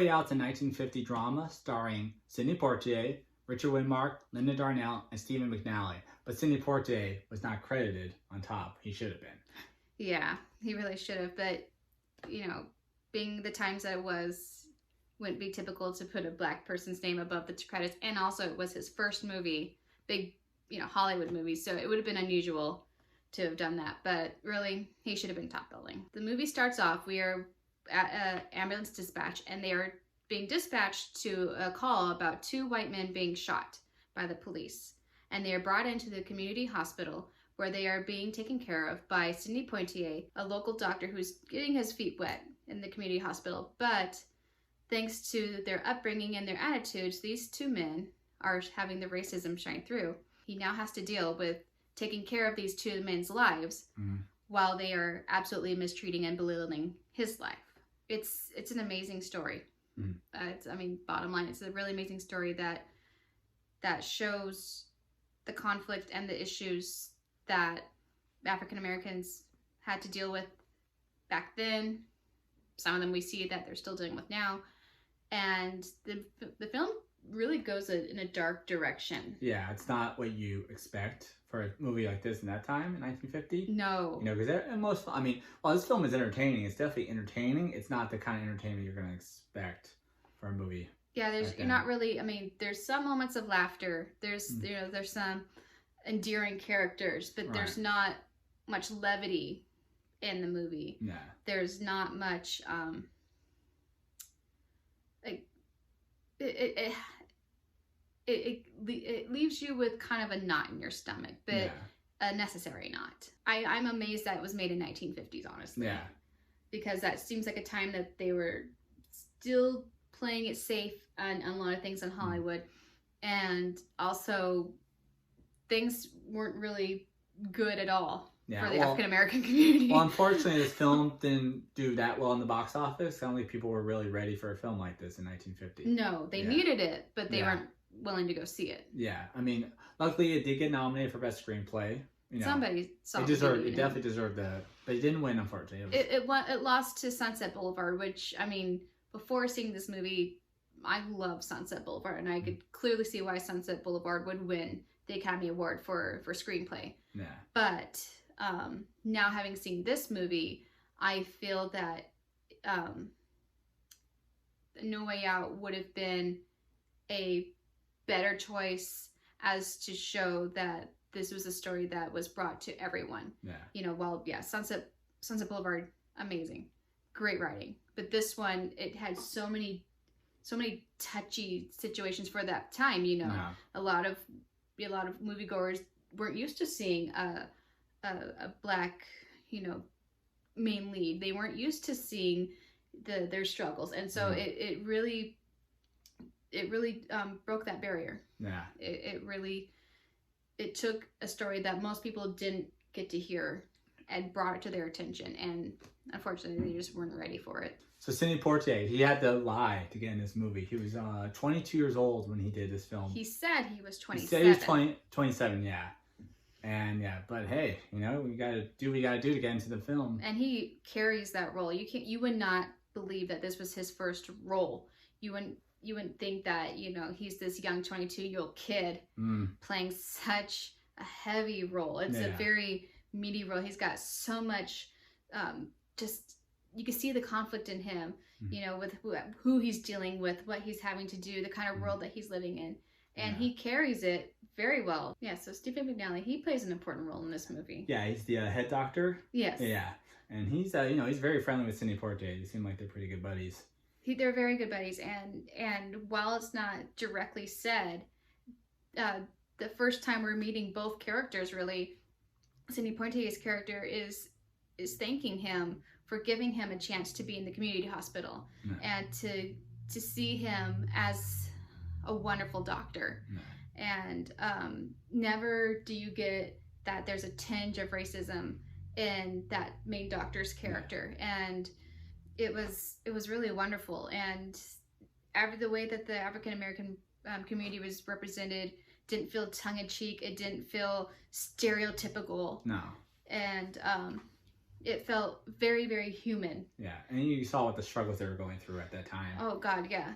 Started out as a 1950 drama starring Sidney Poitier, Richard Widmark, Linda Darnell, and Stephen McNally. But Sidney Poitier was not credited on top. He should have been. Yeah, he really should have. But, you know, being the times that it was, wouldn't be typical to put a black person's name above the credits. And also, it was his first movie, big, you know, Hollywood movie. So it would have been unusual to have done that. But really, he should have been top billing. The movie starts off, we are at an ambulance dispatch, and they are being dispatched to a call about 2 white men being shot by the police. And they are brought into the community hospital where they are being taken care of by Sidney Poitier, a local doctor who's getting his feet wet in the community hospital. But thanks to their upbringing and their attitudes, these 2 men are having the racism shine through. He now has to deal with taking care of these 2 men's lives while they are absolutely mistreating and belittling his life. It's an amazing story. Bottom line, it's a really amazing story that shows the conflict and the issues that African Americans had to deal with back then. Some of them we see that they're still dealing with now. And the film really goes in a dark direction. Yeah, it's not what you expect for a movie like this in that time, in 1950. No. You know, because while this film is entertaining, it's definitely entertaining. It's not the kind of entertainment you're going to expect for a movie. Yeah, there's some moments of laughter. There's some endearing characters, but there's not much levity in the movie. Yeah. There's not much it leaves you with kind of a knot in your stomach, but a necessary knot. I'm amazed that it was made in 1950s, honestly. Yeah. Because that seems like a time that they were still playing it safe on a lot of things in Hollywood. And also, things weren't really good at all for the African American community. Well, unfortunately, this film didn't do that well in the box office. I don't think people were really ready for a film like this in 1950. No, they needed it, but they weren't willing to go see it. Yeah, I mean, luckily it did get nominated for Best Screenplay. You know, Somebody it definitely deserved that, but it didn't win, unfortunately. It lost to Sunset Boulevard, which, I mean, before seeing this movie, I love Sunset Boulevard, and I could clearly see why Sunset Boulevard would win the Academy Award for screenplay. Yeah. But now having seen this movie, I feel that No Way Out would have been a better choice as to show that this was a story that was brought to everyone. Yeah. You know, Sunset Boulevard, amazing, great writing, but this one, it had so many touchy situations for that time. You know, a lot of moviegoers weren't used to seeing a black, you know, main lead. They weren't used to seeing their struggles, and so it really broke that barrier. Yeah. It took a story that most people didn't get to hear and brought it to their attention, and unfortunately they just weren't ready for it. So Sidney Poitier, he had to lie to get in this movie. He was 22 years old when he did this film. He said he was 27. He said he was 27, yeah. And but hey, you know, we gotta do what we gotta do to get into the film. And he carries that role. You would not believe that this was his first role. You wouldn't think that, you know, he's this young 22-year-old kid playing such a heavy role. It's a very meaty role. He's got so much, you can see the conflict in him, you know, with who he's dealing with, what he's having to do, the kind of world that he's living in. And he carries it very well. Yeah, so Stephen McNally, he plays an important role in this movie. Yeah, he's the head doctor. Yes. Yeah, and he's, you know, he's very friendly with Sidney Poitier. They seem like they're pretty good buddies. They're very good buddies, and while it's not directly said, the first time we're meeting both characters, really, Sidney Poitier's character is thanking him for giving him a chance to be in the community hospital and to see him as a wonderful doctor. And never do you get that there's a tinge of racism in that main doctor's character. And it was really wonderful. And the way that the African American community was represented didn't feel tongue-in-cheek. It didn't feel stereotypical. No. And It felt very, very human. Yeah, and you saw what the struggles they were going through at that time. Oh God, yeah.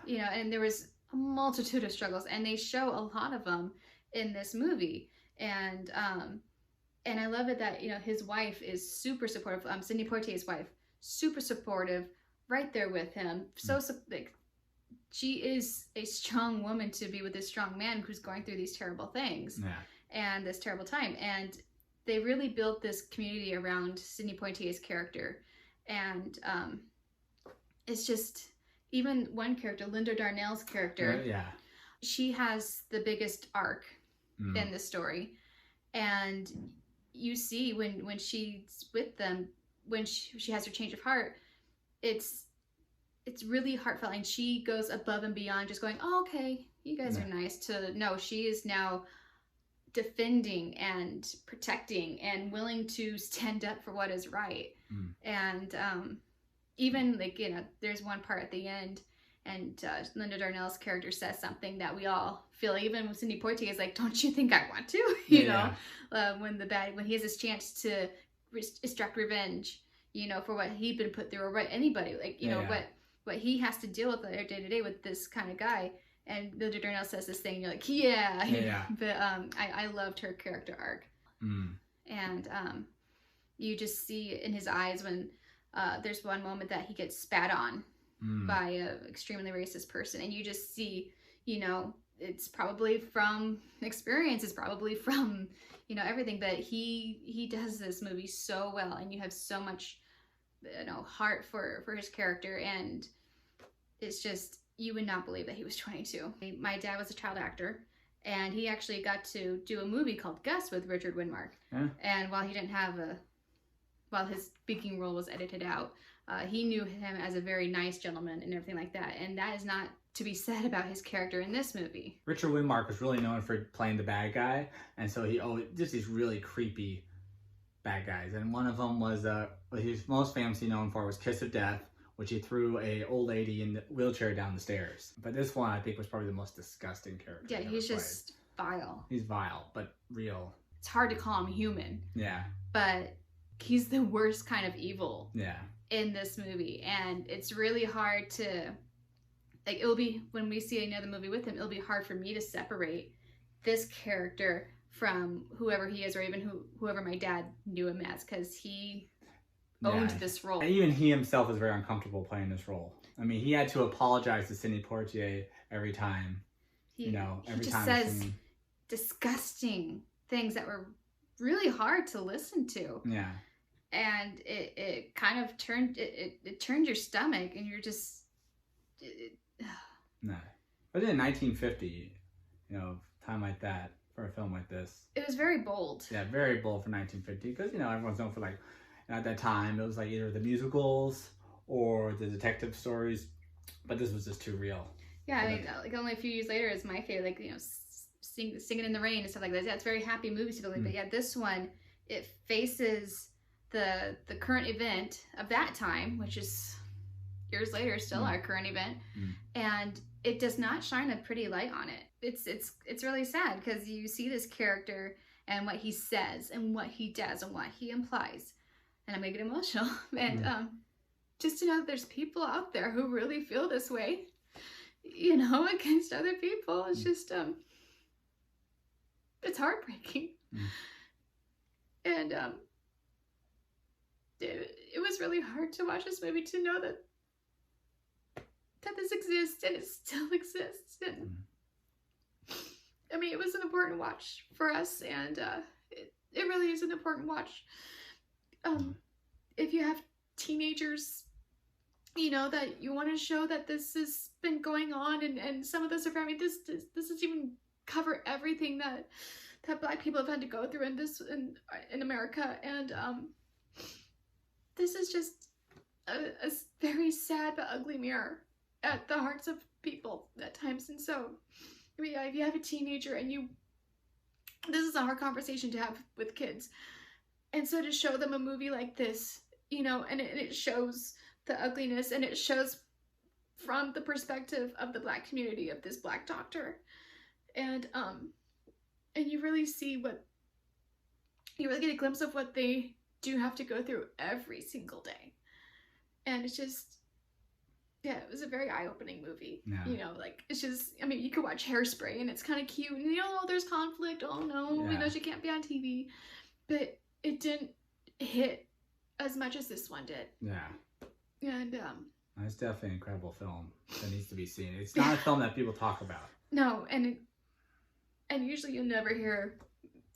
Yeah. And there was a multitude of struggles, and they show a lot of them in this movie. And I love it that his wife is super supportive. Sidney Poitier's wife, super supportive, right there with him. So like, she is a strong woman to be with this strong man who's going through these terrible things and this terrible time. And they really built this community around Sidney Poitier's character. And it's just, even one character, Linda Darnell's character, she has the biggest arc in the story. And you see when she's with them, when she has her change of heart, it's really heartfelt, and she goes above and beyond just going, oh, okay, you guys are nice, to no, she is now defending and protecting and willing to stand up for what is right. And even like, there's one part at the end, and Linda Darnell's character says something that we all feel, even with Sidney Poitier is like, don't you think I want to? You know, when he has this chance to extract revenge, for what he'd been put through, or what anybody, like, what he has to deal with day to day with this kind of guy. And Linda Darnell says this thing, and you're like, yeah. But I loved her character arc. And you just see in his eyes when there's one moment that he gets spat on by an extremely racist person, and you just see, it's probably from experience, it's probably from, everything, but he does this movie so well, and you have so much, heart for his character, and it's just, you would not believe that he was 22. My dad was a child actor, and he actually got to do a movie called Gus with Richard Widmark. And while he didn't have while his speaking role was edited out, he knew him as a very nice gentleman and everything like that. And that is not to be said about his character in this movie. Richard Widmark was really known for playing the bad guy, and so he always just these really creepy bad guys. And one of them was what he was most famously known for was Kiss of Death, which he threw a old lady in the wheelchair down the stairs. But this one, I think, was probably the most disgusting character. Yeah, he's just vile. He's vile, but real. It's hard to call him human. Yeah. But he's the worst kind of evil. Yeah. In this movie, and it's really hard to, like, it'll be, when we see another movie with him, it'll be hard for me to separate this character from whoever he is, or even whoever my dad knew him as, because he owned this role. And even he himself was very uncomfortable playing this role. I mean, he had to apologize to Sidney Poitier every time. Every time. He just says disgusting things that were really hard to listen to. Yeah. And it kind of turned your stomach, and you're just no. But in 1950, time like that for a film like this, it was very bold. Yeah, very bold for 1950, because everyone's known for, like, at that time it was like either the musicals or the detective stories, but this was just too real. Yeah, I mean, like, only a few years later is my favorite, like, Singing in the Rain and stuff like that. Yeah, it's very happy movies, but yeah, this one, it faces the current event of that time, which is years later still our current event, and it does not shine a pretty light on it. It's really sad, because you see this character and what he says and what he does and what he implies, and I make it emotional. And just to know that there's people out there who really feel this way, against other people, it's just it's heartbreaking. And it was really hard to watch this movie, to know that this exists, and it still exists. And I mean, it was an important watch for us, and it really is an important watch. If you have teenagers, that you want to show that this has been going on, and some of this are, I mean, this doesn't even cover everything that Black people have had to go through in America, and this is just a very sad but ugly mirror at the hearts of people at times. And so, I mean, if you have a teenager and this is a hard conversation to have with kids, and so to show them a movie like this, and it shows the ugliness, and it shows from the perspective of the Black community, of this Black doctor, and you really see you really get a glimpse of what they do have to go through every single day. And it's just, yeah, it was a very eye-opening movie. Yeah. You know, like, it's just, I mean, you could watch Hairspray and it's kind of cute. And, you know, there's conflict. Oh, no, we know she can't be on TV. But it didn't hit as much as this one did. Yeah. And, it's definitely an incredible film that needs to be seen. It's not a film that people talk about. No, and usually you'll never hear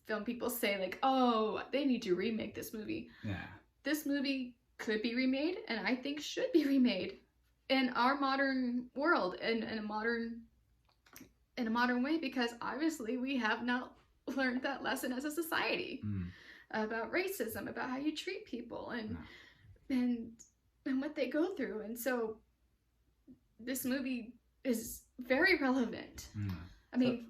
film people say, like, oh, they need to remake this movie. Yeah. This movie could be remade, and I think should be remade in our modern world, in a modern way, because obviously we have not learned that lesson as a society about racism, about how you treat people, and what they go through. And so this movie is very relevant. I mean,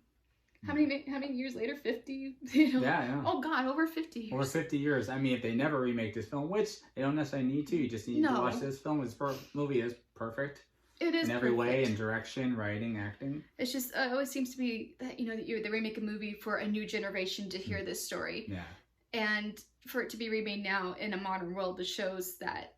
how many years later? 50? You know? Yeah. Oh God, over 50 years. Over 50 years. I mean, if they never remake this film, which they don't necessarily need to, you just need to watch this film. This movie is perfect. It is in every way, in direction, writing, acting. It's just it always seems to be that, you know, that they remake a movie for a new generation to hear this story. Yeah. And for it to be remade now in a modern world, it shows that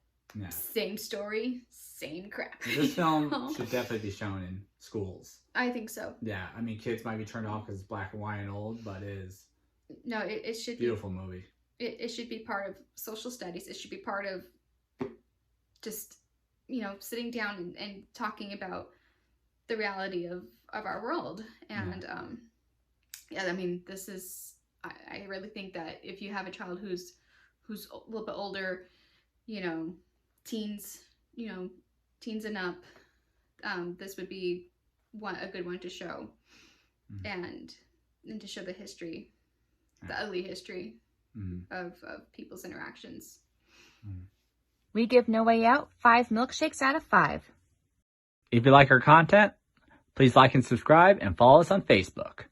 same story, same crap. This film should definitely be shown in schools. I think so. Yeah, I mean, kids might be turned off because it's black and white and old, but it is. No, it should beautiful movie. It should be part of social studies. It should be part of just, you know, sitting down and talking about the reality of our world. And I mean, this is, I really think that if you have a child who's a little bit older, you know, teens and up, this would be a good one to show, and to show the history, the ugly history of people's interactions. We give No Way Out 5 milkshakes out of 5. If you like our content, please like and subscribe and follow us on Facebook.